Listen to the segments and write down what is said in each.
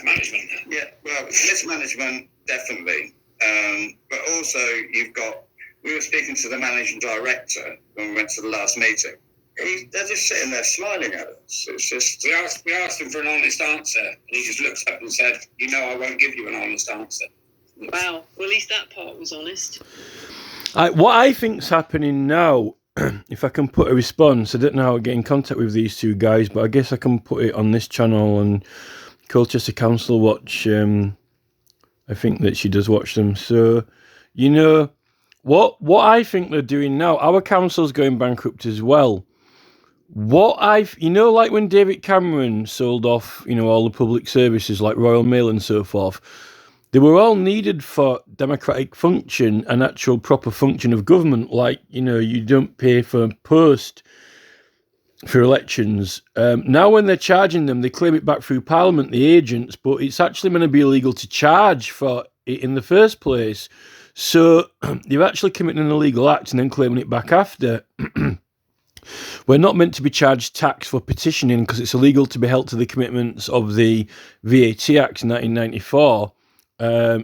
management. Yeah, well, mismanagement, definitely. But also, we were speaking to the managing director when we went to the last meeting. They're just sitting there smiling at us. It's just... We asked him for an honest answer, and he just looked up and said, I won't give you an honest answer. Wow, well, at least that part was honest. What I think's happening now, if I can put a response, I don't know how to get in contact with these two guys, but I guess I can put it on this channel and Colchester Council Watch. I think that she does watch them. So, what I think they're doing now, our council's going bankrupt as well. Like when David Cameron sold off, all the public services like Royal Mail and so forth, they were all needed for democratic function and actual proper function of government. Like, you don't pay for post for elections. Now when they're charging them, they claim it back through Parliament, the agents, but it's actually going to be illegal to charge for it in the first place. So you're actually committing an illegal act and then claiming it back after. We're not meant to be charged tax for petitioning because it's illegal to be held to the commitments of the VAT Act in 1994.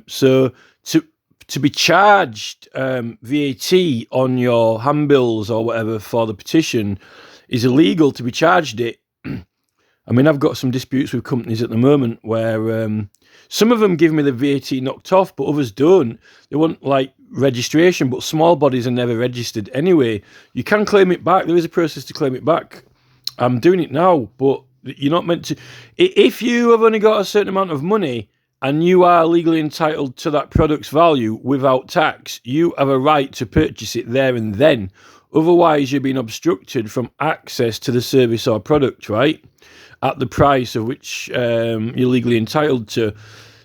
So to be charged VAT on your handbills or whatever for the petition is illegal. To be charged it. I mean, I've got some disputes with companies at the moment where some of them give me the VAT knocked off, but others don't. They want like registration, but small bodies are never registered anyway. You can claim it back. There is a process to claim it back. I'm doing it now, but you're not meant to. If you have only got a certain amount of money and you are legally entitled to that product's value without tax, you have a right to purchase it there and then. Otherwise, you're being obstructed from access to the service or product, right? At the price of which you're legally entitled to.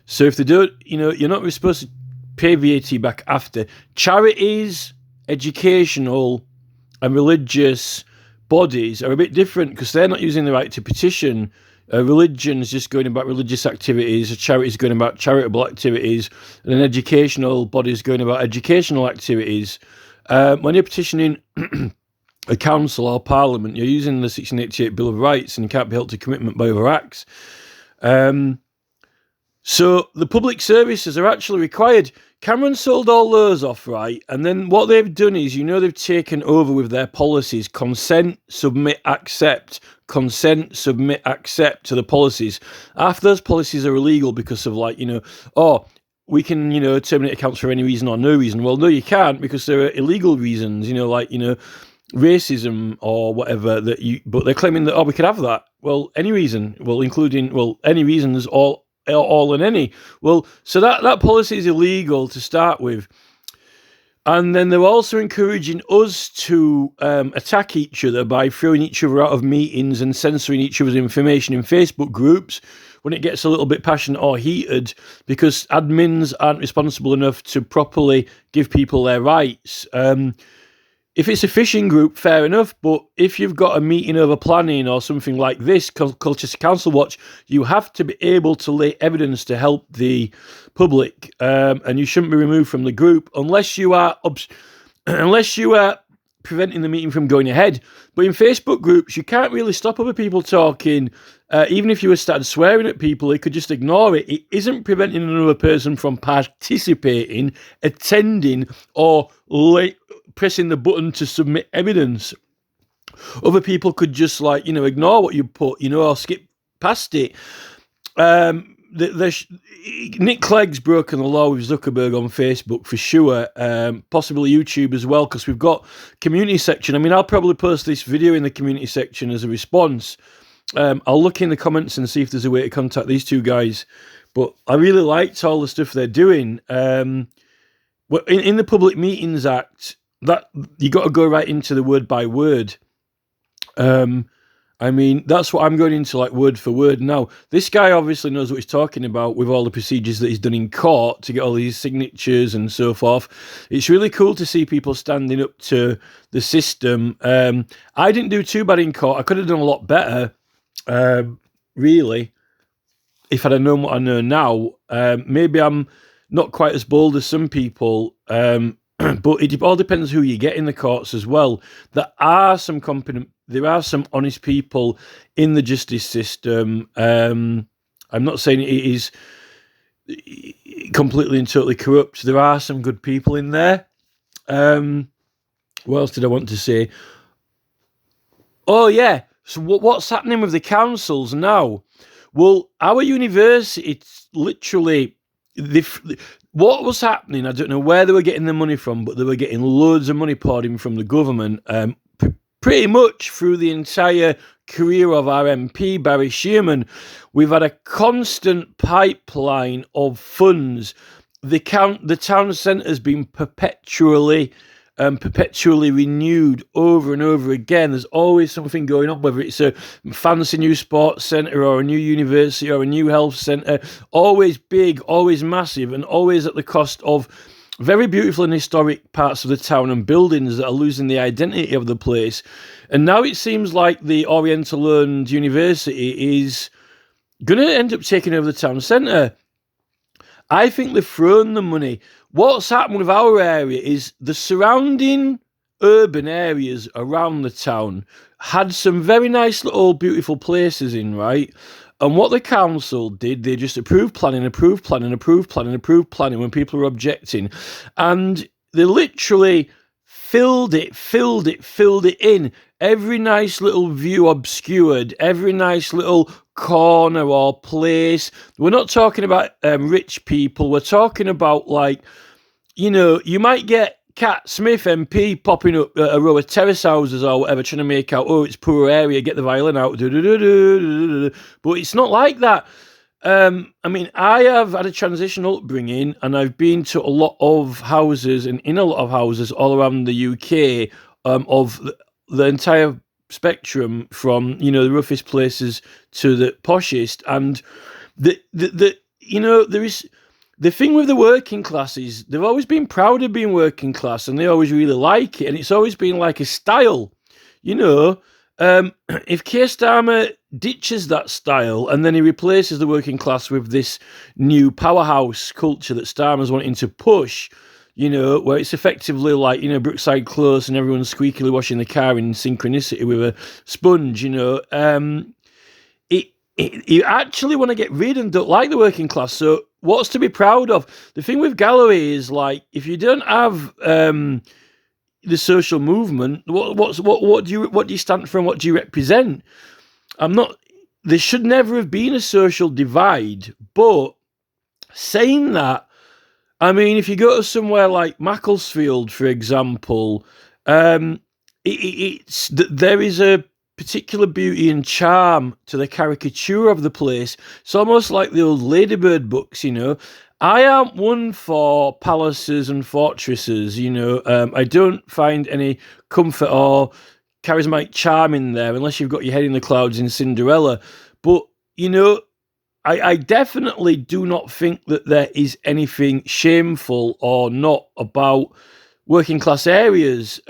So if they don't, you're not supposed to pay VAT back after. Charities, educational and religious bodies are a bit different because they're not using the right to petition. Religion is just going about religious activities, a charity is going about charitable activities, and an educational body is going about educational activities. When you're petitioning a council or parliament, you're using the 1688 Bill of Rights and you can't be held to commitment by other acts. So the public services are actually required. Cameron sold all those off, right? And then what they've done is, they've taken over with their policies, consent, submit, accept, consent, submit, accept to the policies. After those policies are illegal because of we can, terminate accounts for any reason or no reason. Well, no, you can't because there are illegal reasons, racism or whatever but they're claiming that, we could have that. Well, any reason, any reasons, all and any. Well, so that policy is illegal to start with. And then they're also encouraging us to attack each other by throwing each other out of meetings and censoring each other's information in Facebook groups when it gets a little bit passionate or heated because admins aren't responsible enough to properly give people their rights. If it's a fishing group, fair enough, but if you've got a meeting over planning or something like this, Colchester Council Watch, you have to be able to lay evidence to help the public, and you shouldn't be removed from the group unless you are preventing the meeting from going ahead. But in Facebook groups, you can't really stop other people talking. Even if you were started swearing at people, they could just ignore it. It isn't preventing another person from participating, attending, or pressing the button to submit evidence. Other people could just ignore what you put, or skip past it. Nick Clegg's broken the law with Zuckerberg on Facebook for sure, possibly YouTube as well, because we've got community section. I mean, I'll probably post this video in the community section as a response. I'll look in the comments and see if there's a way to contact these two guys. But I really liked all the stuff they're doing. In the Public Meetings Act, that you got to go right into the word by word. I mean, that's what I'm going into, word for word now. This guy obviously knows what he's talking about with all the procedures that he's done in court to get all these signatures and so forth. It's really cool to see people standing up to the system. I didn't do too bad in court. I could have done a lot better, really, if I'd have known what I know now. Maybe I'm not quite as bold as some people, but it all depends who you get in the courts as well. There are some honest people in the justice system. I'm not saying it is completely and totally corrupt. There are some good people in there. What else did I want to say? Oh, yeah. So what's happening with the councils now? Well, our university, it's literally... what was happening, I don't know where they were getting the money from, but they were getting loads of money poured in from the government, pretty much through the entire career of our MP, Barry Shearman. We've had a constant pipeline of funds. The town centre has been perpetually renewed over and over again. There's always something going on, whether it's a fancy new sports centre or a new university or a new health centre. Always big, always massive, and always at the cost of very beautiful and historic parts of the town and buildings that are losing the identity of the place. And now it seems like the Oriental Learned University is going to end up taking over the town centre. I think they've thrown the money. What's happened with our area is the surrounding urban areas around the town had some very nice little beautiful places in, right? And what the council did, they just approved planning when people were objecting. And they literally filled it in. Every nice little view obscured, every nice little corner or place. We're not talking about rich people. We're talking about, like, you know, you might get Cat Smith MP popping up at a row of terrace houses or whatever, trying to make out, oh, it's poor area, get the violin out, but it's not like that. I mean, I have had a transitional upbringing, and I've been to a lot of houses and in a lot of houses all around the UK, of the entire spectrum, from, you know, the roughest places to the poshest. And the you know, there is the thing with the working classes. They've always been proud of being working class, and they always really like it, and it's always been like a style, you know. If Keir Starmer ditches that style and then he replaces the working class with this new powerhouse culture that Starmer's wanting to push, you know, where it's effectively like, you know, Brookside Close and everyone's squeakily washing the car in synchronicity with a sponge, you know, you actually want to get rid and don't like the working class. So what's to be proud of? The thing with Galloway is, like, if you don't have the social movement, what do you stand for and what do you represent? There should never have been a social divide, but saying that, I mean, if you go to somewhere like Macclesfield, for example, there is a particular beauty and charm to the caricature of the place. It's almost like the old Ladybird books, you know. I aren't one for palaces and fortresses, you know. I don't find any comfort or charismatic charm in there unless you've got your head in the clouds in Cinderella. But, you know, I definitely do not think that there is anything shameful or not about working class areas.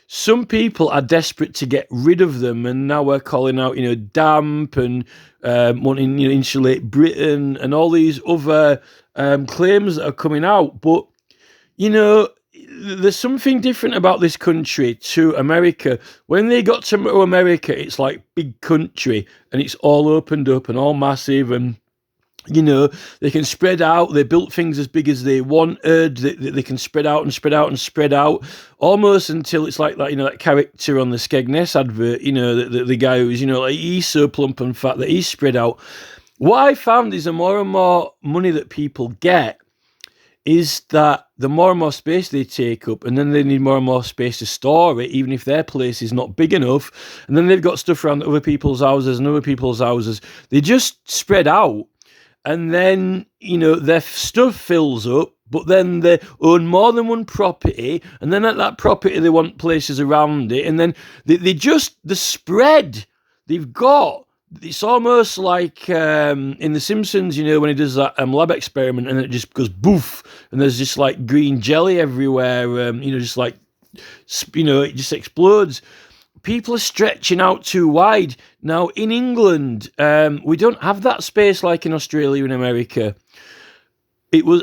Some people are desperate to get rid of them, and now we're calling out, you know, damp and wanting, you know, insulate Britain and all these other claims that are coming out. But, you know, there's something different about this country to America. When they got to America, it's like big country, and it's all opened up and all massive, and, you know, they can spread out. They built things as big as they wanted. They can spread out and spread out and spread out, almost until it's like that, you know, that character on the Skegness advert, you know, the guy who's, you know, like, he's so plump and fat that he's spread out. What I found is the more and more money that people get, is that the more and more space they take up, and then they need more and more space to store it, even if their place is not big enough. And then they've got stuff around other people's houses and other people's houses. They just spread out. And then, you know, their stuff fills up, but then they own more than one property. And then at that property, they want places around it. And then the spread they've got, it's almost like in The Simpsons, you know, when he does that lab experiment and it just goes boof, and there's just like green jelly everywhere, you know, just like, you know, it just explodes. People are stretching out too wide. Now, in England, we don't have that space like in Australia and America.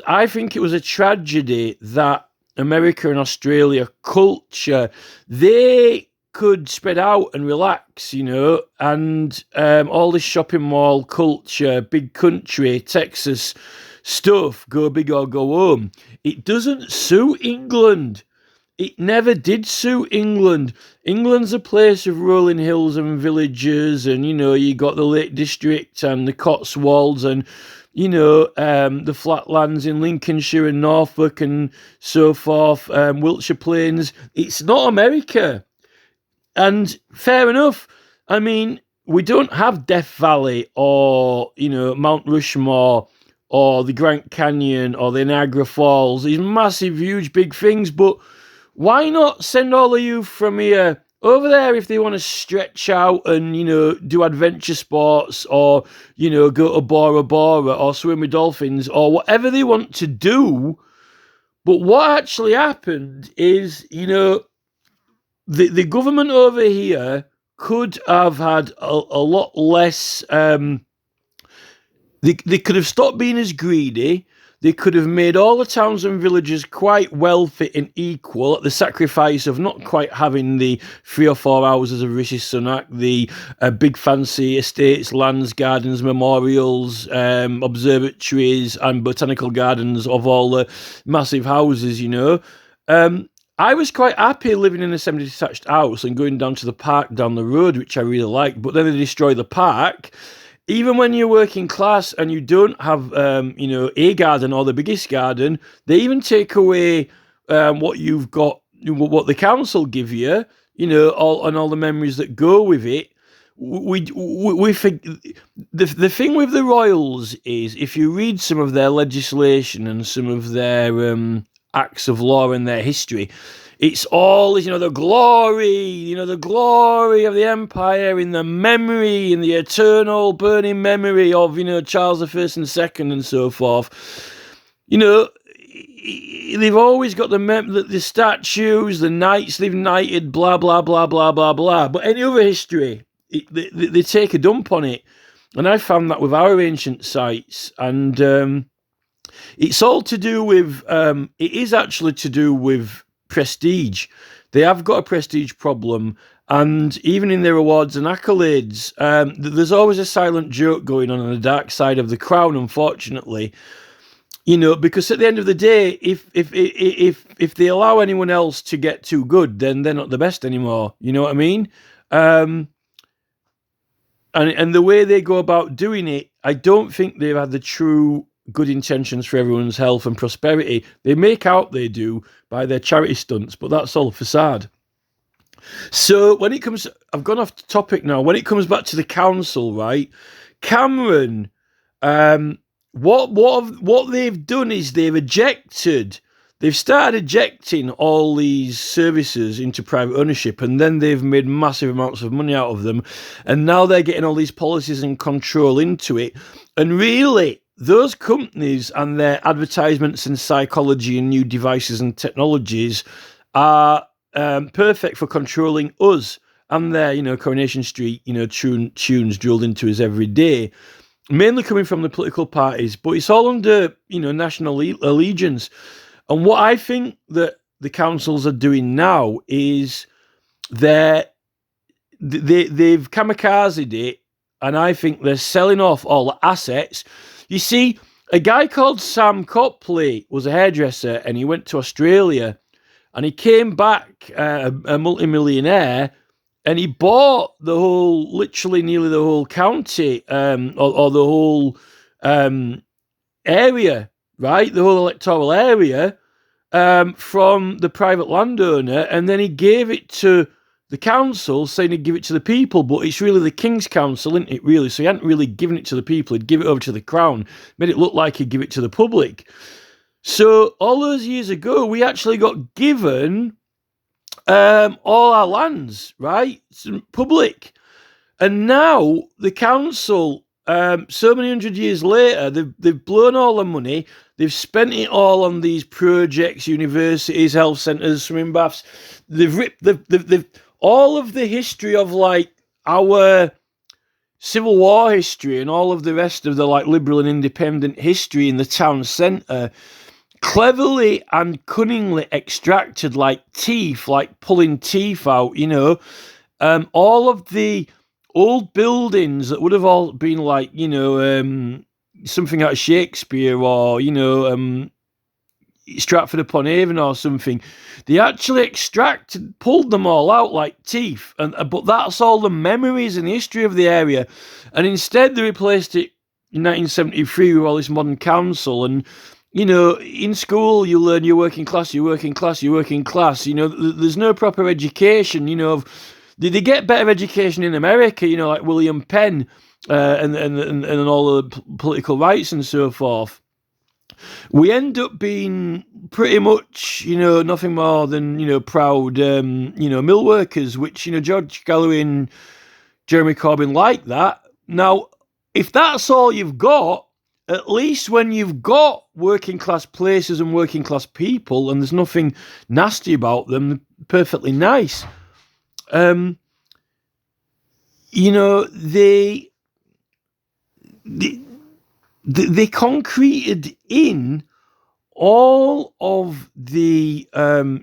I think it was a tragedy that America and Australia culture, they could spread out and relax, and all this shopping mall culture, big country, Texas stuff, go big or go home, it doesn't suit England. It never did suit England. England's a place of rolling hills and villages, and you got the Lake District and the Cotswolds, and the flatlands in Lincolnshire and Norfolk and so forth, Wiltshire Plains. It's not America. And fair enough. I mean, we don't have Death Valley or, Mount Rushmore or the Grand Canyon or the Niagara Falls, these massive, huge, big things, but why not send all the youth from here over there if they want to stretch out and, do adventure sports or, go to Bora Bora or swim with dolphins or whatever they want to do? But what actually happened is, the government over here could have had a lot less. They could have stopped being as greedy. They could have made all the towns and villages quite wealthy and equal at the sacrifice of not quite having the 3 or 4 houses of Rishi Sunak, the big fancy estates, lands, gardens, memorials, observatories and botanical gardens of all the massive houses, I was quite happy living in a semi-detached house and going down to the park down the road, which I really liked, but then they destroy the park. Even when you're working class and you don't have, a garden or the biggest garden, they even take away what you've got, what the council give you, all the memories that go with it. The thing with the Royals is, if you read some of their legislation and some of their acts of law and their history, it's all, the glory, the glory of the empire in the memory, in the eternal burning memory of, Charles I and II and so forth. They've always got the statues, the knights they've knighted, blah, blah, blah, blah, blah, blah. But any other history, they take a dump on it. And I found that with our ancient sites. And it's all to do with, it is actually to do with prestige. They have got a prestige problem, and even in their awards and accolades, there's always a silent joke going on the dark side of the crown, unfortunately. Because at the end of the day, if they allow anyone else to get too good, then they're not the best anymore. You know what I mean? And the way they go about doing it, I don't think they've had the true good intentions for everyone's health and prosperity. They make out they do by their charity stunts, but that's all a facade. So when it comes, I've gone off the topic now. When it comes back to the council, right? Cameron, what they've done is they've started ejecting all these services into private ownership, and then they've made massive amounts of money out of them, and now they're getting all these policies and control into it. And really, those companies and their advertisements and psychology and new devices and technologies are perfect for controlling us and their, Coronation Street, tunes drilled into us every day, mainly coming from the political parties, but it's all under, national allegiance. And what I think that the councils are doing now is they've kamikazed it, and I think they're selling off all the assets. You see, a guy called Sam Copley was a hairdresser, and he went to Australia, and he came back a multimillionaire, and he bought literally nearly the whole county, or the whole area, right? The whole electoral area from the private landowner, and then he gave it to the council, saying he'd give it to the people, but it's really the King's Council, isn't it, really? So he hadn't really given it to the people, he'd give it over to the Crown, made it look like he'd give it to the public. So all those years ago, we actually got given all our lands, right? It's public. And now the council, so many hundred years later, they've blown all the money, they've spent it all on these projects, universities, health centres, swimming baths. They've all of the history of our Civil War history and all of the rest of the liberal and independent history in the town centre cleverly and cunningly extracted like teeth, like pulling teeth out, you know. All of the old buildings that would have all been like, you know, something out of Shakespeare or, you know, Stratford upon Avon or something, they actually pulled them all out like teeth, and but that's all the memories and history of the area, and instead they replaced it in 1973 with all this modern council. And you know, in school you learn you're working class, you're working class, you're working class. You know, there's no proper education. You know, did they get better education in America? You know, like William Penn and all the political rights and so forth. We end up being pretty much, you know, nothing more than, you know, proud, you know, mill workers, which, you know, George Galloway and Jeremy Corbyn like that. Now, if that's all you've got, at least when you've got working class places and working class people, and there's nothing nasty about them, they're perfectly nice. You know, they concreted in all of the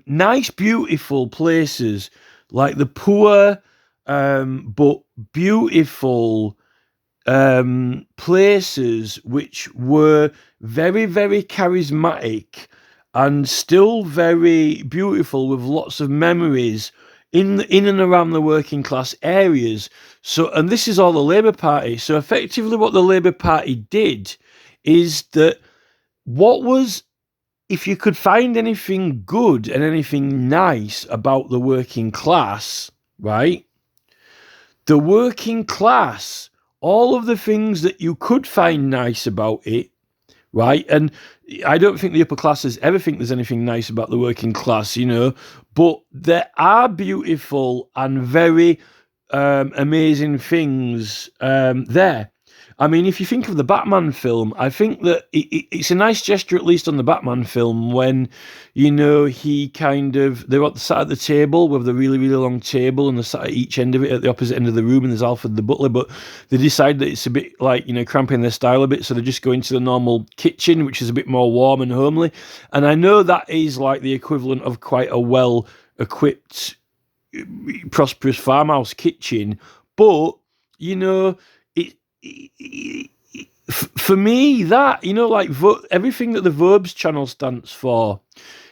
nice, beautiful places, like the poor but beautiful places, which were very, very charismatic and still very beautiful, with lots of memories in and around the working class areas. So, and this is all the Labour Party. So effectively what the Labour Party did is that if you could find anything good and anything nice about the working class, right? The working class, all of the things that you could find nice about it, right? And I don't think the upper classes ever think there's anything nice about the working class, you know, but there are beautiful and very amazing things there. I mean, if you think of the Batman film, I think that it's a nice gesture, at least on the Batman film, when, you know, they're at the side of the table with the really, really long table, and they're sat at each end of it, at the opposite end of the room, and there's Alfred the butler, but they decide that it's a bit like, you know, cramping their style a bit, so they just go into the normal kitchen, which is a bit more warm and homely. And I know that is like the equivalent of quite a well-equipped, prosperous farmhouse kitchen, but, you know, for me, that, you know, like everything that the Verbs channel stands for.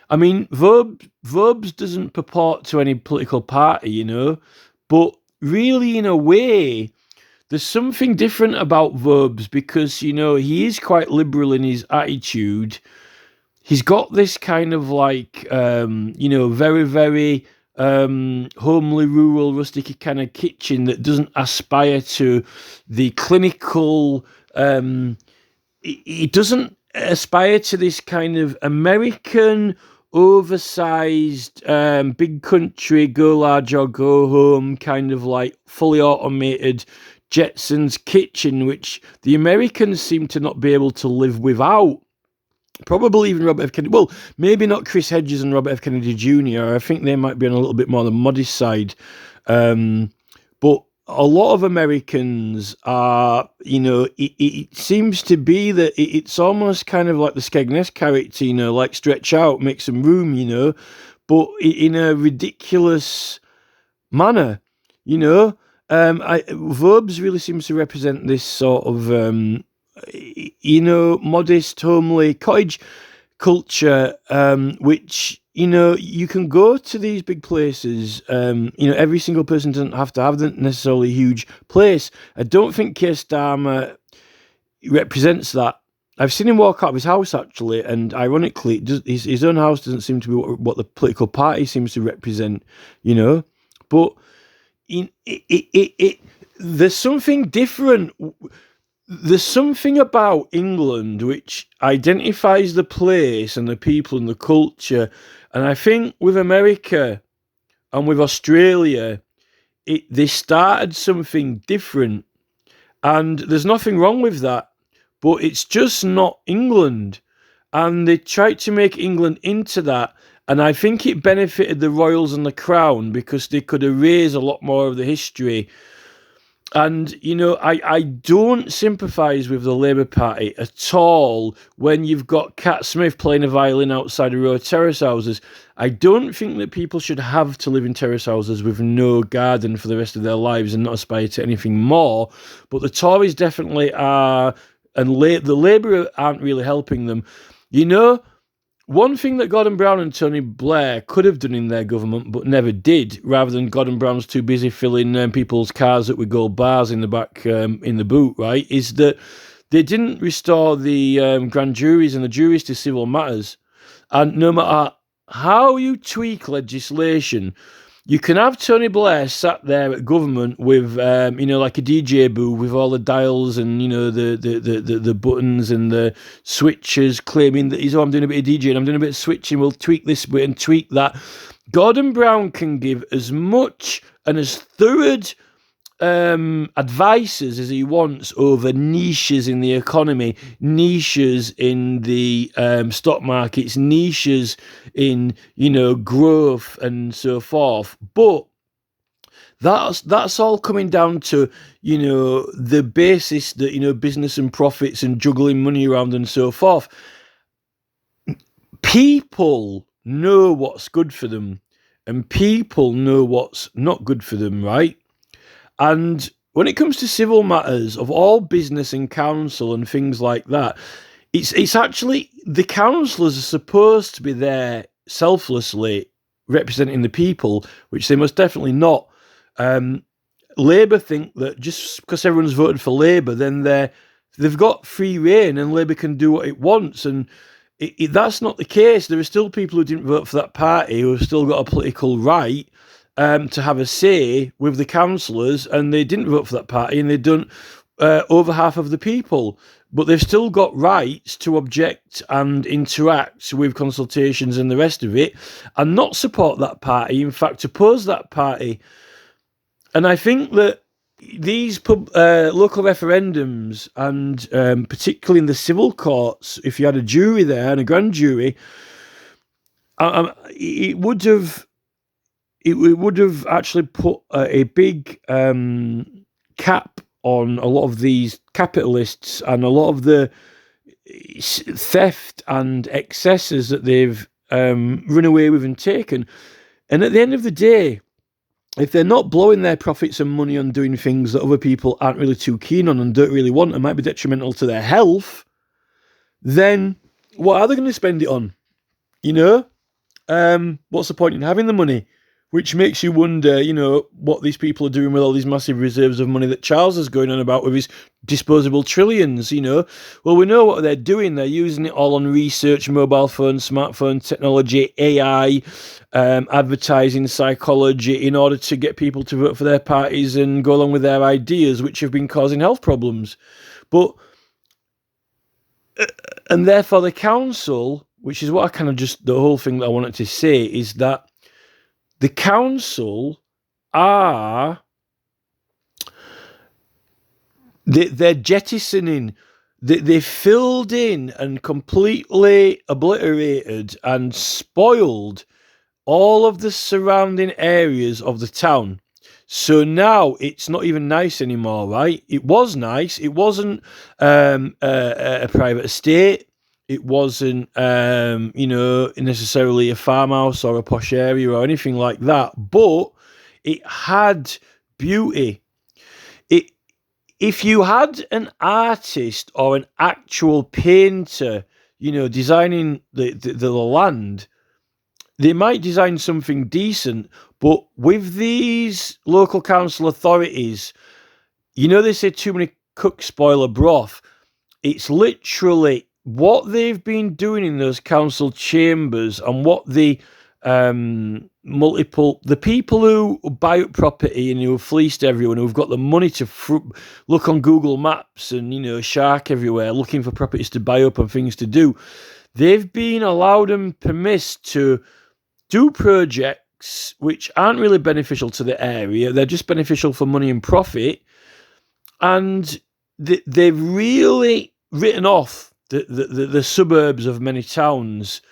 I mean, Verbs doesn't purport to any political party, you know, but really, in a way, there's something different about Verbs, because, you know, he is quite liberal in his attitude. He's got this kind of like, you know, very, very homely, rural, rustic kind of kitchen that doesn't aspire to the clinical. It doesn't aspire to this kind of American, oversized, big country, go large or go home kind of like fully automated Jetsons kitchen, which the Americans seem to not be able to live without. Probably even Robert F. Kennedy. Well, maybe not Chris Hedges and Robert F. Kennedy Jr. I think they might be on a little bit more the modest side. But a lot of Americans are, you know, it seems to be that it's almost kind of like the Skegness character, you know, like stretch out, make some room, you know, but in a ridiculous manner, you know. Verbs really seems to represent this sort of, you know, modest, homely cottage culture, which, you know, you can go to these big places. You know, every single person doesn't have to have necessarily a huge place. I don't think Keir Starmer represents that. I've seen him walk out of his house, actually, and ironically, his own house doesn't seem to be what the political party seems to represent, you know. But there's something different. There's something about England which identifies the place and the people and the culture. And I think with America and with Australia, they started something different. And there's nothing wrong with that. But it's just not England. And they tried to make England into that. And I think it benefited the royals and the crown, because they could erase a lot more of the history. And, you know, I don't sympathise with the Labour Party at all when you've got Cat Smith playing a violin outside a row of terrace houses. I don't think that people should have to live in terrace houses with no garden for the rest of their lives and not aspire to anything more. But the Tories definitely are, and the Labour aren't really helping them. You know, one thing that Gordon Brown and Tony Blair could have done in their government but never did, rather than Gordon Brown's too busy filling people's cars up with gold bars in the back, in the boot, right, is that they didn't restore the grand juries and the juries to civil matters. And no matter how you tweak legislation, you can have Tony Blair sat there at government with, you know, like a DJ booth with all the dials and, you know, the buttons and the switches, claiming that I'm doing a bit of DJ and I'm doing a bit of switching. We'll tweak this bit and tweak that. Gordon Brown can give as much and as thorough advices as he wants over niches in the economy, niches in the stock markets, niches in, you know, growth and so forth. But that's all coming down to, you know, the basis that, you know, business and profits and juggling money around and so forth. People know what's good for them and people know what's not good for them, right? And when it comes to civil matters of all business and council and things like that, it's actually the councillors are supposed to be there selflessly representing the people, which they most definitely not. Labour think that just because everyone's voted for Labour, then they've got free rein and Labour can do what it wants. And that's not the case. There are still people who didn't vote for that party who have still got a political right to have a say with the councillors, and they didn't vote for that party, and they've done over half of the people. But they've still got rights to object and interact with consultations and the rest of it, and not support that party, in fact, oppose that party. And I think that these local referendums, and particularly in the civil courts, if you had a jury there and a grand jury, it would have actually put a big cap on a lot of these capitalists and a lot of the theft and excesses that they've run away with and taken. And at the end of the day, if they're not blowing their profits and money on doing things that other people aren't really too keen on and don't really want and might be detrimental to their health, then what are they going to spend it on? You know? What's the point in having the money? Which makes you wonder, you know, what these people are doing with all these massive reserves of money that Charles is going on about with his disposable trillions, you know. Well, we know what they're doing. They're using it all on research, mobile phones, smartphone technology, AI, advertising, psychology, in order to get people to vote for their parties and go along with their ideas, which have been causing health problems. But, and therefore the council, which is what I kind of just, the whole thing that I wanted to say is that the council are, they're jettisoning, they filled in and completely obliterated and spoiled all of the surrounding areas of the town. So now it's not even nice anymore, right? It was nice. It wasn't a private estate. It wasn't, you know, necessarily a farmhouse or a posh area or anything like that, but it had beauty. If you had an artist or an actual painter, you know, designing the land, they might design something decent, but with these local council authorities, you know, they say too many cooks spoil a broth. It's literally what they've been doing in those council chambers and what the the people who buy up property and who have fleeced everyone, who've got the money to look on Google Maps and, you know, shark everywhere looking for properties to buy up and things to do, they've been allowed and permissed to do projects which aren't really beneficial to the area. They're just beneficial for money and profit. And they've really written off the suburbs of many towns,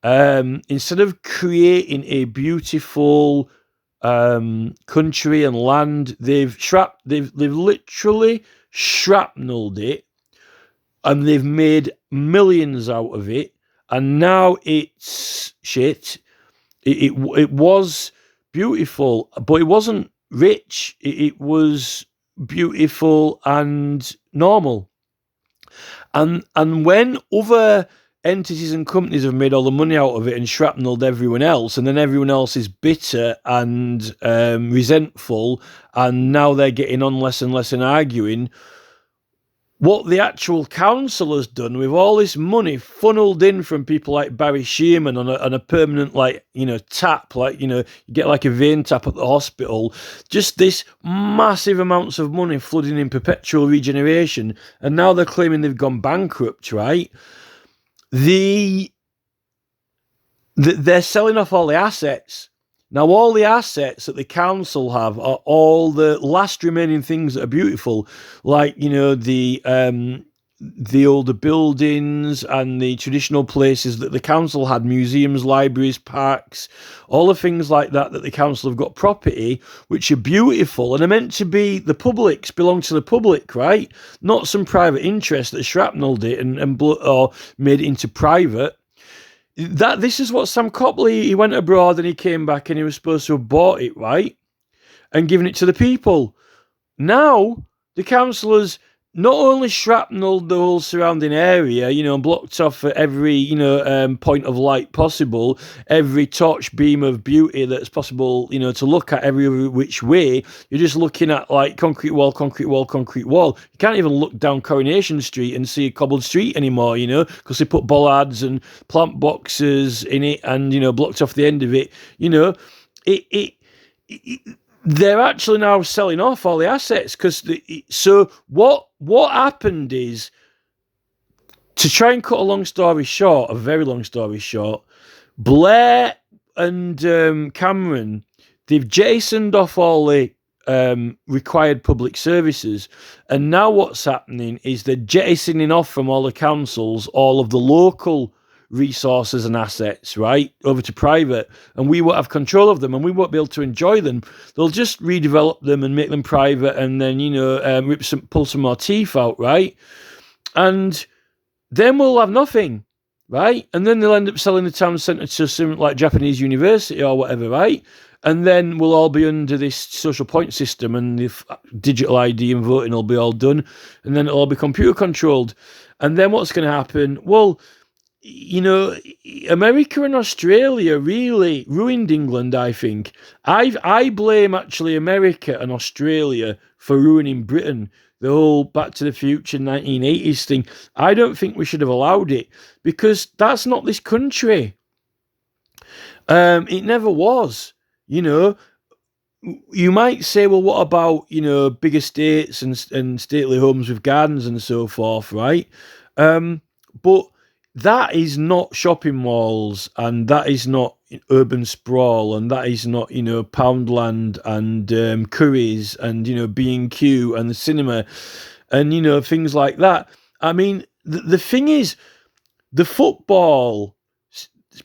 instead of creating a beautiful country and land. They've literally shrapnelled it, and they've made millions out of it. And now it's shit. It was beautiful, but it wasn't rich. It was beautiful and normal. And when other entities and companies have made all the money out of it and shrapnelled everyone else, and then everyone else is bitter and resentful, and now they're getting on less and less and arguing, what the actual council has done with all this money funneled in from people like Barry Shearman on a permanent, like, you know, tap, like, you know, you get like a vein tap at the hospital, just this massive amounts of money flooding in perpetual regeneration, and now they're claiming they've gone bankrupt, right? They're selling off all the assets. Now, all the assets that the council have are all the last remaining things that are beautiful, like, you know, the older buildings and the traditional places that the council had, museums, libraries, parks, all the things like that the council have got property, which are beautiful and are meant to be the public's, belong to the public, right? Not some private interest that shrapnelled it or made it into private. This is what Sam Copley, he went abroad and he came back and he was supposed to have bought it, right? And given it to the people. Now, the councillors not only shrapnelled the whole surrounding area, you know, and blocked off at every, you know, point of light possible, every torch beam of beauty that's possible, you know, to look at every which way. You're just looking at like concrete wall, concrete wall, concrete wall. You can't even look down Coronation Street and see a cobbled street anymore, you know, because they put bollards and plant boxes in it and, you know, blocked off the end of it. You know, they're actually now selling off all the assets so what happened is, to try and cut a long story short, a very long story short, Blair and Cameron, they've jettisoned off all the required public services, and now what's happening is they're jettisoning off from all the councils all of the local resources and assets, right, over to private, and we won't have control of them and we won't be able to enjoy them. They'll just redevelop them and make them private, and then, you know, pull some more teeth out, right? And then we'll have nothing, right? And then they'll end up selling the town centre to some like Japanese university or whatever, right? And then we'll all be under this social point system, and the digital ID and voting will be all done, and then it'll all be computer controlled. And then what's going to happen? Well, you know, America and Australia really ruined England, I think. I blame actually America and Australia for ruining Britain. The whole Back to the Future 1980s thing. I don't think we should have allowed it, because that's not this country. It never was. You know, you might say, well, what about, you know, big estates and stately homes with gardens and so forth, right? But that is not shopping malls, and that is not urban sprawl, and that is not, you know, Poundland and Currys and, you know, B&Q and the cinema and, you know, things like that. I mean, the thing is, the football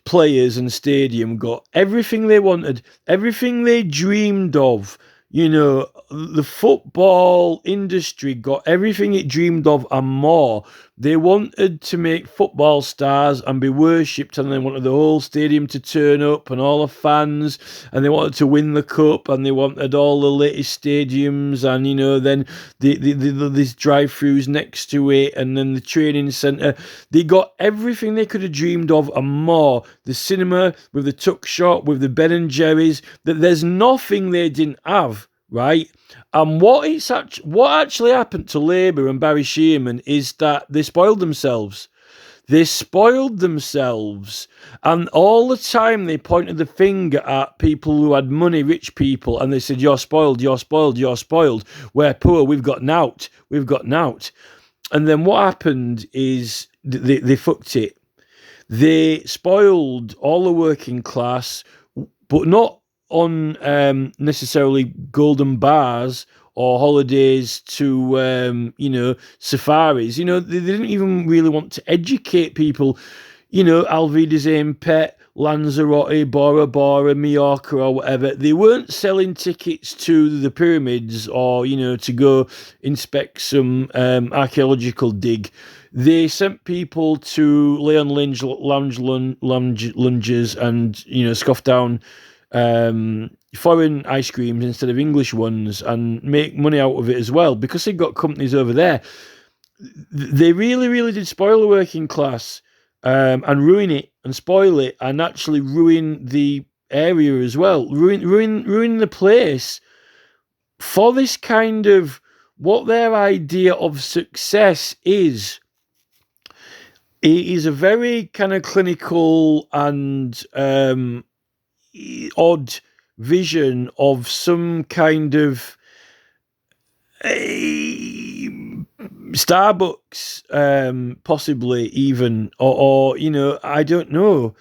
players and stadium got everything they wanted, everything they dreamed of. You know, the football industry got everything it dreamed of and more. They wanted to make football stars and be worshipped, and they wanted the whole stadium to turn up and all the fans, and they wanted to win the cup, and they wanted all the latest stadiums, and, you know, then these drive-thrus next to it, and then the training centre. They got everything they could have dreamed of and more. The cinema with the tuck shop, with the Ben and Jerry's. That there's nothing they didn't have. Right, and what actually happened to Labour and Barry Shearman is that they spoiled themselves. They spoiled themselves, and all the time they pointed the finger at people who had money, rich people, and they said, "You're spoiled, you're spoiled, you're spoiled. We're poor, we've got nout, we've got nout." And then what happened is they fucked it. They spoiled all the working class, but not on necessarily golden bars or holidays to, you know, safaris. You know, they didn't even really want to educate people. You know, Alvida's aim pet, Lanzarote, Bora Bora, Mallorca or whatever, they weren't selling tickets to the pyramids or, to go inspect some archaeological dig. They sent people to lay on lunges and, scoff down foreign ice creams instead of English ones and make money out of it as well, because they've got companies over there. They really, really did spoil the working class and ruin it and spoil it and actually ruin the area as well. Ruin the place for this kind of what their idea of success is. It is a very kind of clinical and odd vision of some kind of Starbucks, possibly even, or I don't know.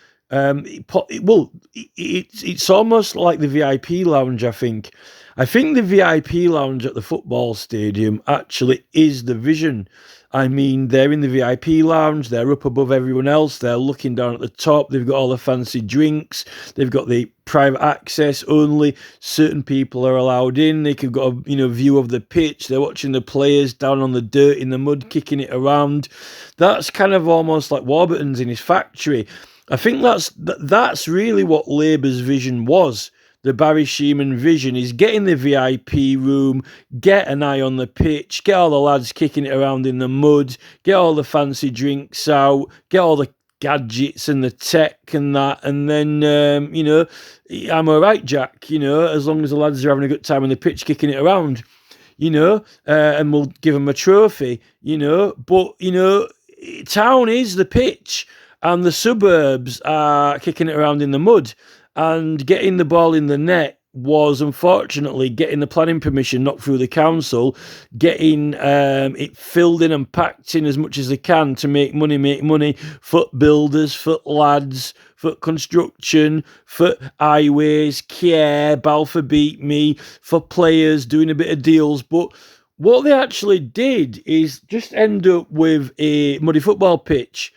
It's almost like the VIP lounge. I think the VIP lounge at the football stadium actually is the vision. I mean, they're in the VIP lounge, they're up above everyone else, they're looking down at the top, they've got all the fancy drinks, they've got the private access, only certain people are allowed in, they could got a view of the pitch, they're watching the players down on the dirt in the mud, kicking it around. That's kind of almost like Warburton's in his factory. I think that's really what Labour's vision was. The Barry Sheeman vision is get in the VIP room, get an eye on the pitch, get all the lads kicking it around in the mud, get all the fancy drinks out, get all the gadgets and the tech and that, and then, I'm all right, Jack, as long as the lads are having a good time on the pitch kicking it around, and we'll give them a trophy, but, town is the pitch and the suburbs are kicking it around in the mud. And getting the ball in the net was unfortunately getting the planning permission not through the council, getting it filled in and packed in as much as they can to make money for builders, for lads, for construction, for highways, Care, Balfour Beat Me, for players doing a bit of deals. But what they actually did is just end up with a muddy football pitch.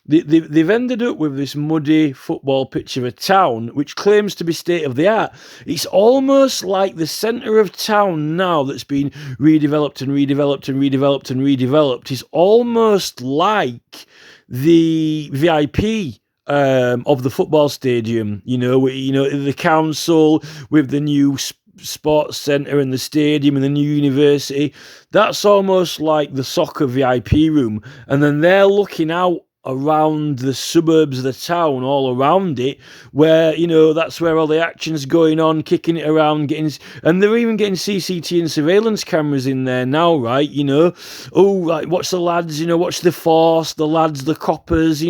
They've ended up with this muddy football pitch of a town, which claims to be state of the art. It's almost like the centre of town now that's been redeveloped and redeveloped and redeveloped and redeveloped. It's almost like the VIP of the football stadium. The council with the new sports centre and the stadium and the new university. That's almost like the soccer VIP room, and then they're looking out around the suburbs of the town, all around it, where, that's where all the action's going on, kicking it around, and they're even getting CCTV and surveillance cameras in there now, right? Watch the lads, watch the force, the lads, the coppers,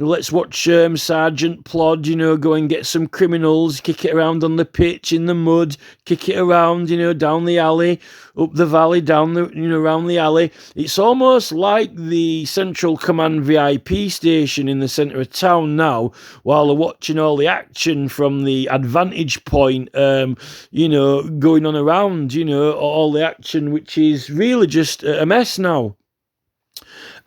let's watch Sergeant Plod, go and get some criminals, kick it around on the pitch, in the mud, kick it around, down the alley, up the valley, down the, around the alley. It's almost like the Central Command VIP station in the centre of town now, while they're watching all the action from the advantage point, going on around, all the action, which is really just a mess now.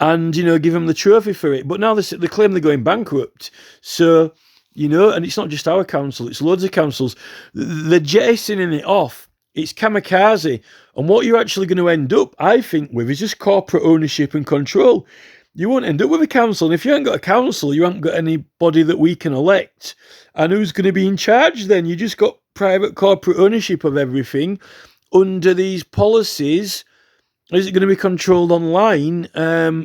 And, give them the trophy for it. But now they claim they're going bankrupt. So, and it's not just our council, it's loads of councils. They're jettisoning it off. It's kamikaze. And what you're actually going to end up, I think, with is just corporate ownership and control. You won't end up with a council. And if you haven't got a council, you haven't got anybody that we can elect. And who's going to be in charge then? You just got private corporate ownership of everything under these policies. Is it going to be controlled online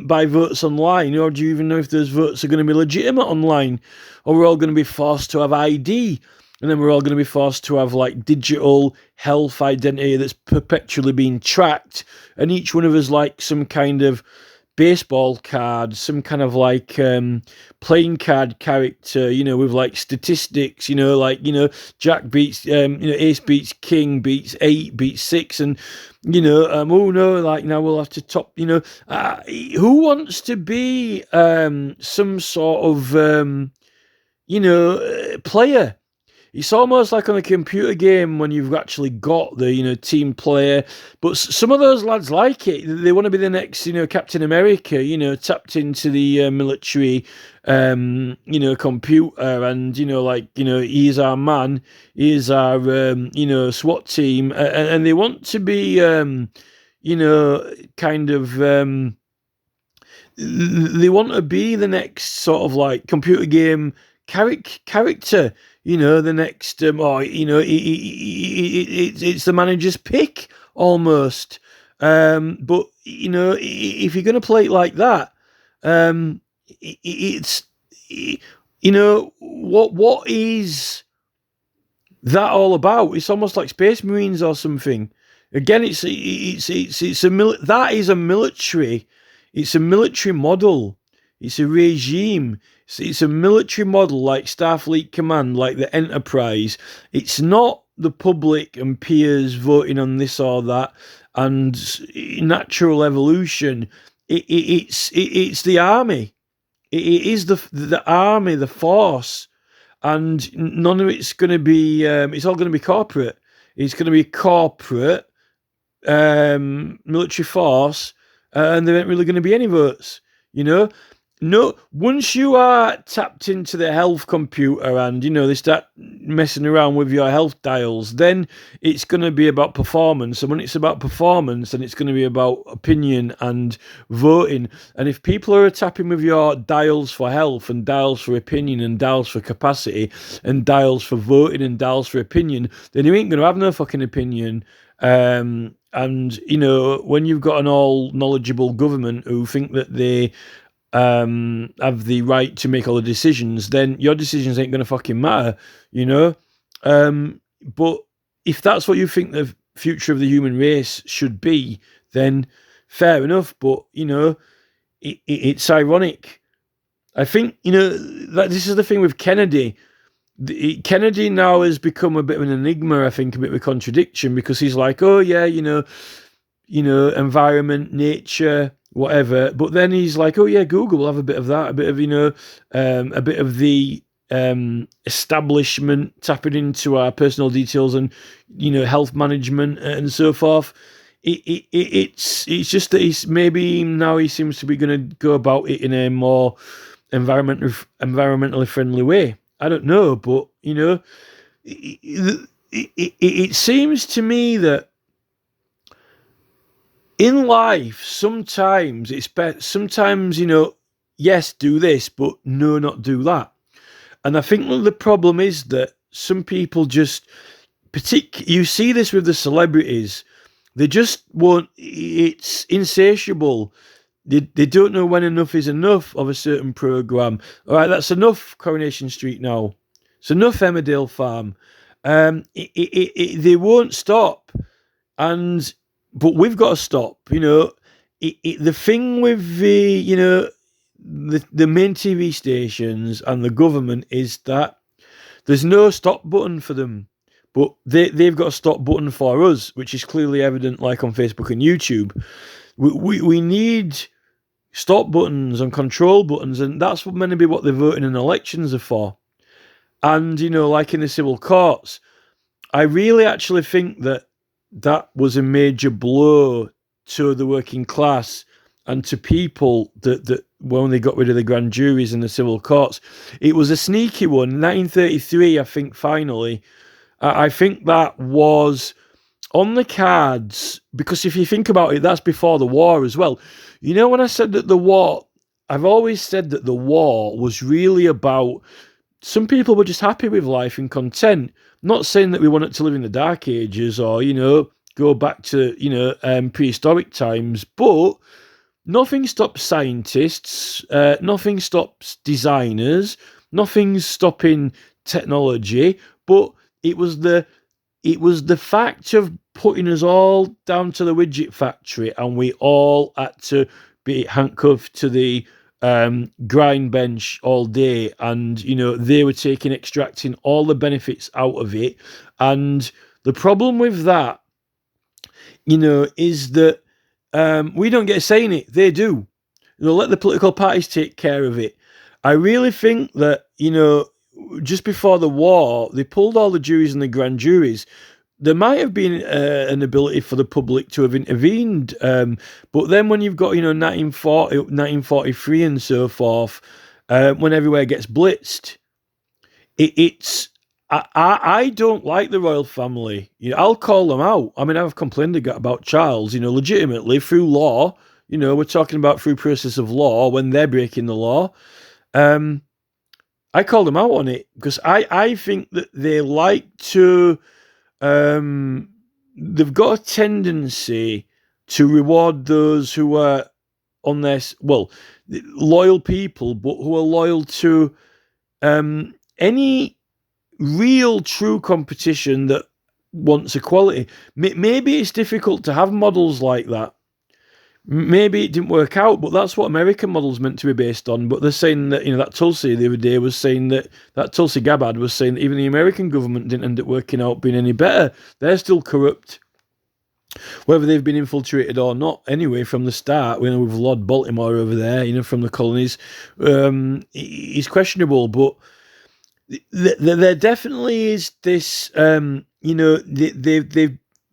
by votes online? Or do you even know if those votes are going to be legitimate online? Or we're all going to be forced to have ID? And then we're all going to be forced to have like digital health identity that's perpetually being tracked. And each one of us like some kind of baseball card, some kind of like playing card character, with like statistics, Jack beats, ace beats king, beats 8, beats 6, and now we'll have to top, who wants to be some sort of, player? It's almost like on a computer game when you've actually got the team player. But some of those lads like it. They want to be the next Captain America. Tapped into the military computer, and he's our man, he's our SWAT team, and they want to be kind of they want to be the next sort of like computer game character, the next it's the manager's pick almost. But if you're going to play it like that, it's what is that all about? It's almost like Space Marines or something. Again, that is a military. It's a military model. It's a regime. It's a military model like Starfleet Command, like the Enterprise. It's not the public and peers voting on this or that and natural evolution. It's the army. It is the army, the force, and none of it's going to be. It's all going to be corporate. It's going to be corporate military force, and there ain't really going to be any votes. No, once you are tapped into the health computer and they start messing around with your health dials, then it's going to be about performance. And when it's about performance, then it's going to be about opinion and voting. And if people are tapping with your dials for health and dials for opinion and dials for capacity and dials for voting and dials for opinion, then you ain't going to have no fucking opinion. And when you've got an all knowledgeable government who think that they have the right to make all the decisions, then your decisions ain't going to fucking matter, but if that's what you think the future of the human race should be, then fair enough. But it's ironic. I think that this is the thing with Kennedy. Kennedy now has become a bit of an enigma. I think a bit of a contradiction, because he's like, oh yeah, environment, nature, whatever. But then he's like, oh yeah, Google will have a bit of that, a bit of a bit of the establishment tapping into our personal details and health management and so forth. It's just that he's maybe now he seems to be going to go about it in a more environmentally friendly way. I don't know, but it seems to me that in life, sometimes it's better. Sometimes, yes, do this, but no, not do that. And I think the problem is that some people just, you see this with the celebrities, they just won't, it's insatiable. They don't know when enough is enough of a certain programme. All right, that's enough Coronation Street now. It's enough Emmerdale Farm. They won't stop. But we've got to stop, the thing with the main TV stations and the government is that there's no stop button for them, but they've got a stop button for us, which is clearly evident, like on Facebook and YouTube. We need stop buttons and control buttons, and that's maybe what they're voting in elections are for. And, like in the civil courts, I really actually think that was a major blow to the working class and to people that when they got rid of the grand juries and the civil courts. It was a sneaky one. 1933, I think, finally. I think that was on the cards, because if you think about it, that's before the war as well. When I said that the war, I've always said that the war was really about, some people were just happy with life and content. Not saying that we wanted to live in the Dark Ages or, go back to, prehistoric times, but nothing stops scientists, nothing stops designers, nothing's stopping technology, but it was the fact of putting us all down to the widget factory, and we all had to be handcuffed to the grind bench all day, and they were extracting all the benefits out of it. And the problem with that is that we don't get a say in it. They do. Let the political parties take care of it. I really think that just before the war, they pulled all the juries and the grand juries. There might have been an ability for the public to have intervened, but then when you've got 1940, 1943 and so forth, when everywhere gets blitzed, I don't like the royal family. I'll call them out. I mean, I've complained about Charles, legitimately through law. We're talking about through process of law when they're breaking the law. I call them out on it because I think that they like to. They've got a tendency to reward those who are on their loyal people, but who are loyal to any real true competition that wants equality. Maybe it's difficult to have models like that. Maybe it didn't work out, but that's what American models meant to be based on. But they're saying that, that Tulsi the other day was saying that Tulsi Gabbard was saying that even the American government didn't end up working out being any better. They're still corrupt, whether they've been infiltrated or not. Anyway, from the start, with Lord Baltimore over there, from the colonies, he's questionable. But there definitely is this,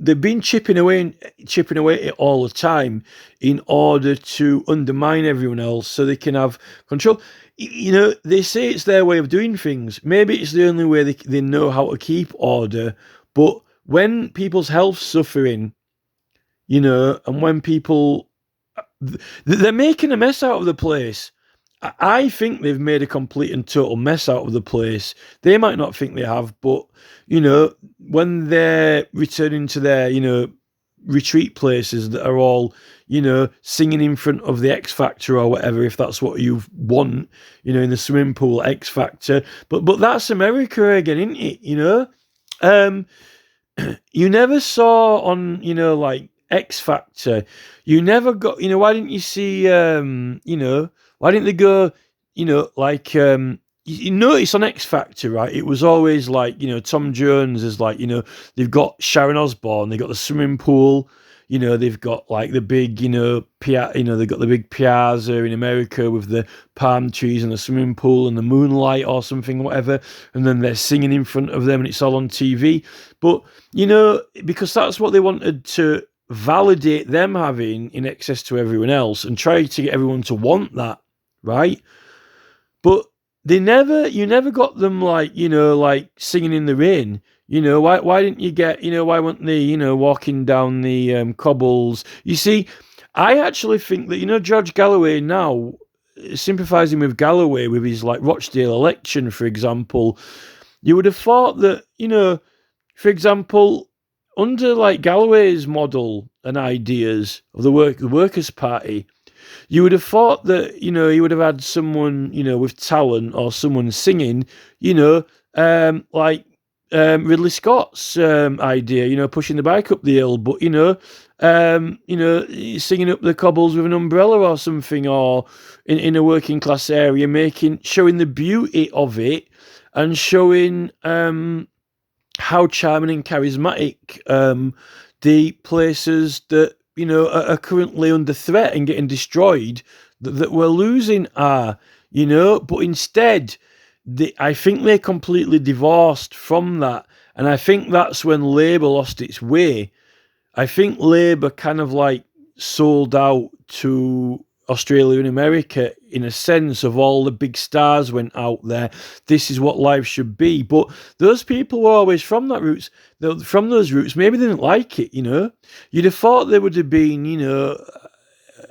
they've been chipping away at it all the time in order to undermine everyone else so they can have control. They say it's their way of doing things. Maybe it's the only way they know how to keep order. But when people's health's suffering, and when people, they're making a mess out of the place. I think they've made a complete and total mess out of the place. They might not think they have, but, when they're returning to their, retreat places that are all, singing in front of the X Factor or whatever, if that's what you want, in the swimming pool, X Factor. But that's America again, isn't it, you never saw on, like X Factor, you never got, why didn't you see, why didn't they go, like, you notice on X Factor, right? It was always like, Tom Jones is like, they've got Sharon Osbourne, they've got the swimming pool, they've got like the big, they've got the big piazza in America with the palm trees and the swimming pool and the moonlight or something, whatever. And then they're singing in front of them and it's all on TV. But, because that's what they wanted to validate them having in excess to everyone else and try to get everyone to want that, right? But you never got them like, like singing in the rain. Why didn't you get, why weren't they, walking down the cobbles? You see, I actually think that, George Galloway now, sympathising with Galloway with his like Rochdale election, for example, you would have thought that, for example, under like Galloway's model and ideas of the Workers' Party, you would have thought that, he would have had someone, with talent or someone singing, like Ridley Scott's idea, pushing the bike up the hill, but, singing up the cobbles with an umbrella or something, or in a working class area, showing the beauty of it and showing how charming and charismatic the places that, are currently under threat and getting destroyed that we're losing are, but instead, I think they're completely divorced from that. And I think that's when Labour lost its way. I think Labour kind of like sold out to Australia and America in a sense of all the big stars went out there. This is what life should be. But those people were always from those roots. Maybe they didn't like it, You'd have thought there would have been,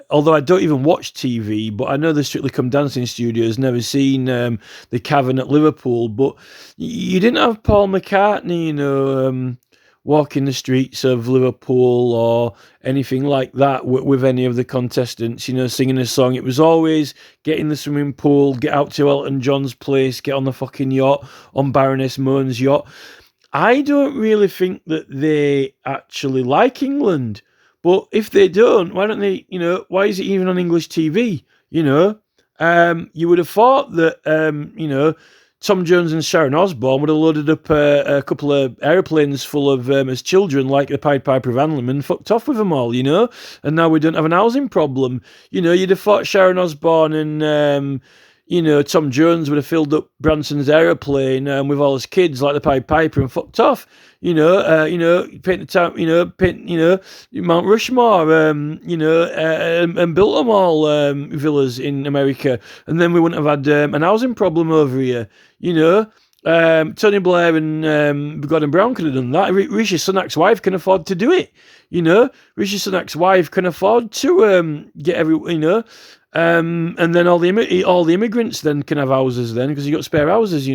although I don't even watch TV, but I know the Strictly Come Dancing studios, never seen the Cavern at Liverpool, but you didn't have Paul McCartney, walking the streets of Liverpool or anything like that with any of the contestants, singing a song. It was always get in the swimming pool, get out to Elton John's place, get on the fucking yacht, on Baroness Mohn's yacht. I don't really think that they actually like England. But if they don't, why don't they, why is it even on English TV? You would have thought that, Tom Jones and Sharon Osbourne would have loaded up a couple of airplanes full of as children, like the Pied Piper of Hamelin, and fucked off with them all, and now we don't have an housing problem. You'd have thought Sharon Osbourne and Tom Jones would have filled up Branson's aeroplane with all his kids like the Pied Piper and fucked off. Paint the town, Mount Rushmore, and built them all villas in America, and then we wouldn't have had an housing problem over here. Tony Blair and Gordon Brown could have done that. Rishi Sunak's wife can afford to do it. Rishi Sunak's wife can afford to get and then all the immigrants then can have houses then because you got spare houses.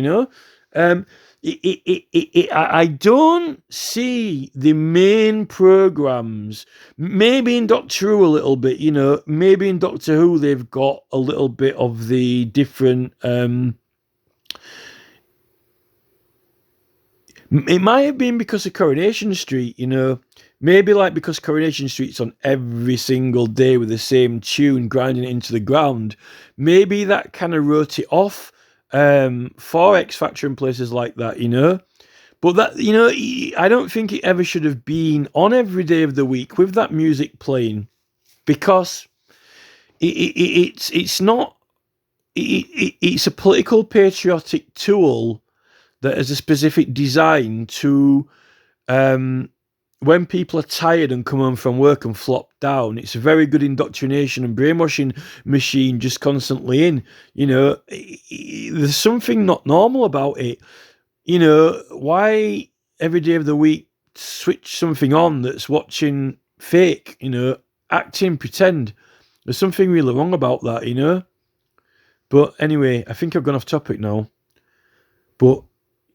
I don't see the main programs. Maybe in Doctor Who a little bit. Maybe in Doctor Who they've got a little bit of the different. It might have been because of Coronation Street, Maybe because Coronation Street's on every single day with the same tune, grinding it into the ground. Maybe that kind of wrote it off for X Factor and places like that, But that, I don't think it ever should have been on every day of the week with that music playing, because it's not. It's a political patriotic tool that has a specific design to when people are tired and come home from work and flop down. It's a very good indoctrination and brainwashing machine just constantly in. There's something not normal about it. Why every day of the week switch something on that's watching fake, acting, pretend. There's something really wrong about that, But anyway, I think I've gone off topic now. But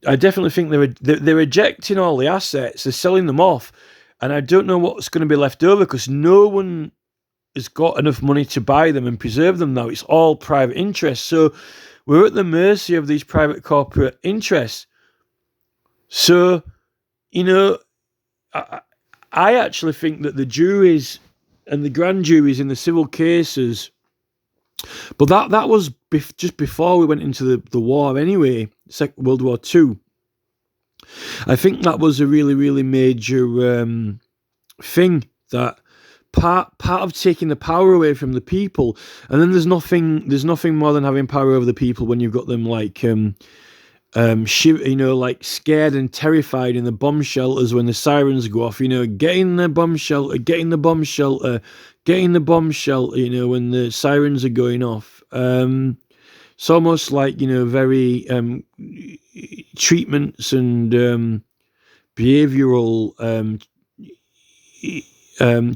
I definitely think they're ejecting all the assets. They're selling them off. And I don't know what's going to be left over because no one has got enough money to buy them and preserve them now. It's all private interests. So we're at the mercy of these private corporate interests. So, I actually think that the juries and the grand juries in the civil cases, but that was just before we went into the war anyway, World War II. I think that was a really, really major thing, that part of taking the power away from the people. And then there's nothing more than having power over the people when you've got them like scared and terrified in the bomb shelters when the sirens go off. Get in the bomb shelter, get in the bomb shelter, get in the bomb shelter. When the sirens are going off. It's almost like very treatments and behavioural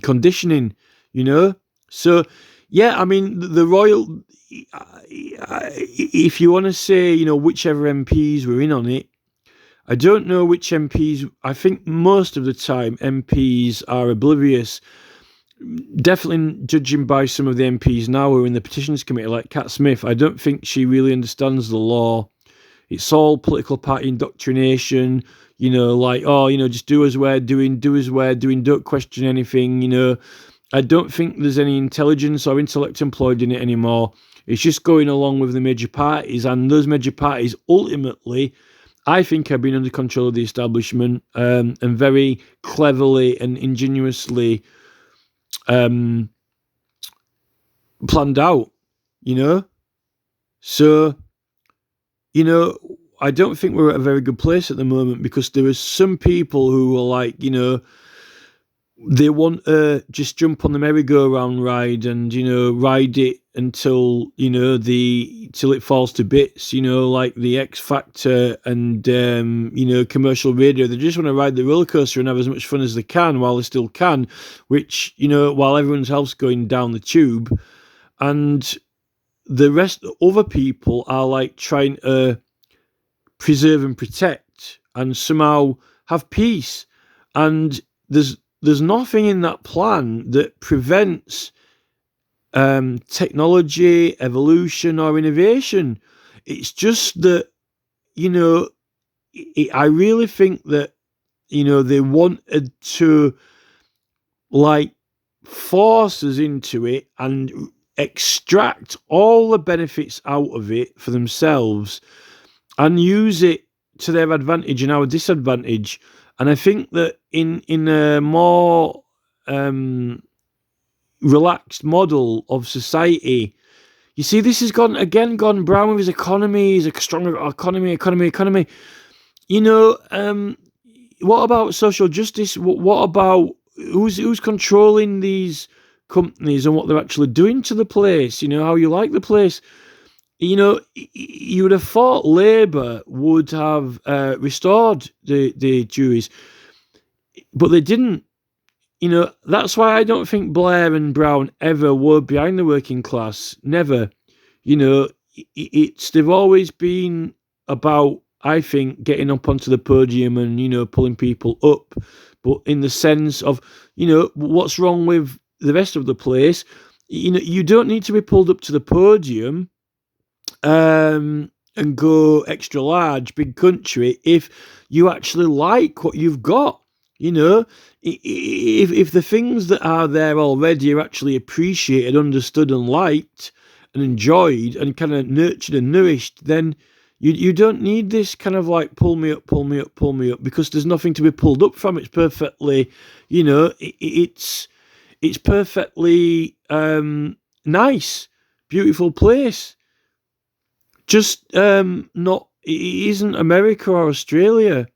conditioning. So yeah, I mean the royal. If you want to say, whichever MPs were in on it, I don't know which MPs. I think most of the time MPs are oblivious. Definitely judging by some of the MPs now who are in the petitions committee, like Cat Smith, I don't think she really understands the law. It's all political party indoctrination, just do as we're doing, don't question anything, I don't think there's any intelligence or intellect employed in it anymore. It's just going along with the major parties, and those major parties ultimately, I think, have been under control of the establishment and very cleverly and ingenuously planned out, So, I don't think we're at a very good place at the moment, because there are some people who are like, they want to just jump on the merry-go-round ride and, ride it until, till it falls to bits, like the X Factor and, commercial radio. They just want to ride the roller coaster and have as much fun as they can while they still can, which, while everyone's health's going down the tube. And the rest, other people are like trying to preserve and protect and somehow have peace. And there's nothing in that plan that prevents technology, evolution, or innovation. It's just that, I really think that, they wanted to, force us into it and extract all the benefits out of it for themselves and use it to their advantage and our disadvantage. And I think that in a more relaxed model of society, You see, this has gone Brown with his economy. He's a stronger economy. You know, what about social justice? What about who's controlling these companies and what they're actually doing to the place? You know, how you like the place. You know, you would have thought Labour would have restored the juries, but they didn't. You know, that's why I don't think Blair and Brown ever were behind the working class. Never. You know, they've always been about, I think, getting up onto the podium and, you know, pulling people up. But in the sense of, you know, what's wrong with the rest of the place? You know, you don't need to be pulled up to the podium and go extra large, big country, if you actually like what you've got. You know, if the things that are there already are actually appreciated, understood and liked and enjoyed and kind of nurtured and nourished, then you don't need this kind of like pull me up, because there's nothing to be pulled up from. It's perfectly, you know, it's perfectly nice, beautiful place. Just not, it isn't America or Australia.